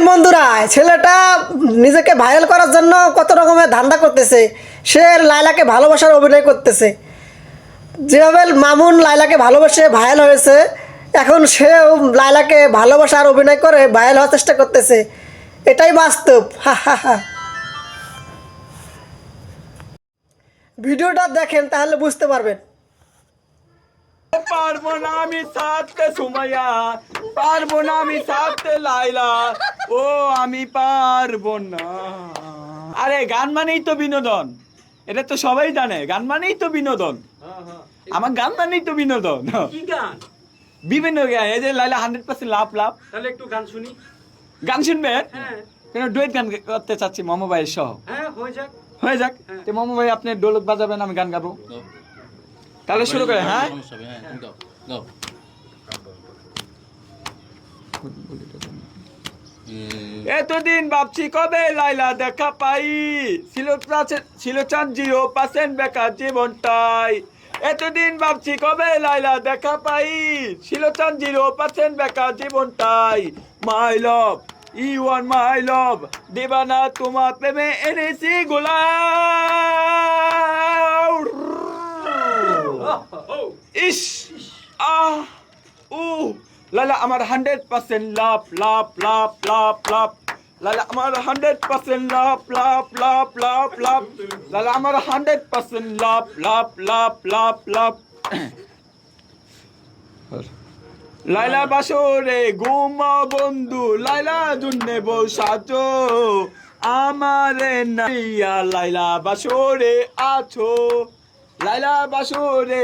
বন্ধুরা, ছেলেটা নিজেকে ভাইরাল করার জন্য কত রকমের ধান্দা করতেছে। সে লায়লাকে ভালোবাসার অভিনয় করতেছে। যেভাবে মামুন লায়লাকে ভালোবেসে ভাইরাল হয়েছে, এখন সেও লায়লাকে ভালোবাসার অভিনয় করে ভাইরাল হওয়ার চেষ্টা করতেছে। এটাই বাস্তব। হা হা হা। ভিডিওটা দেখেন, তাহলে বুঝতে পারবেন। পারবো না আমি থাকতে সুমাইয়া, পারবো না আমি থাকতে লাইলা, ও আমি পারবো না। আরে গান মানেই তো বিনোদন, এটা তো সবাই জানে। গান মানেই তো বিনোদন, আমার গান মানেই তো বিনোদন। কি গান? বিভিন্ন গান, এই যে লাইলা 100% লাভ লাভ। তাহলে একটু গান শুনি। গান শুনবেন? হ্যাঁ কেন ডুয়েট গান করতে চাচ্ছি মামু ভাইয়ের সহ। হ্যাঁ, হয়ে যাক। হয়ে যাক। হ্যাঁ। তো মামু ভাই আপনি ঢোলক বাজাবেন, আমি গান গাবো। তাহলে শুরু করে। হ্যাঁ, এতদিন ভাবছি কবে লাইলা দেখা পাই, ছিল চান 0% বেকার জীবনটাই। এতদিন ভাবছি কবে লাইলা দেখা পাই, ছিল চান 0% বেকার জীবনটাই। মাই লাভ, ইউ আর মাই লাভ, দেবানা তোমার প্রেমে এনেছি গোলাপ। ইস, আহ, উ, লালা আমার 100% লাভ লাভ লাভ লাভ লাভ। লালা আমার 100% লাভ লাভ লাভ লাভ লাভ। লালা আমার 100% লাভ লাভ লাভ লাভ লাভ। লাইলা বাসরে ঘুমা বন্ধু, লাইলা জুন্নে বউ সাজো, আমারে নাইয়া লাইলা বাসরে আছো। লাইলা বাসরে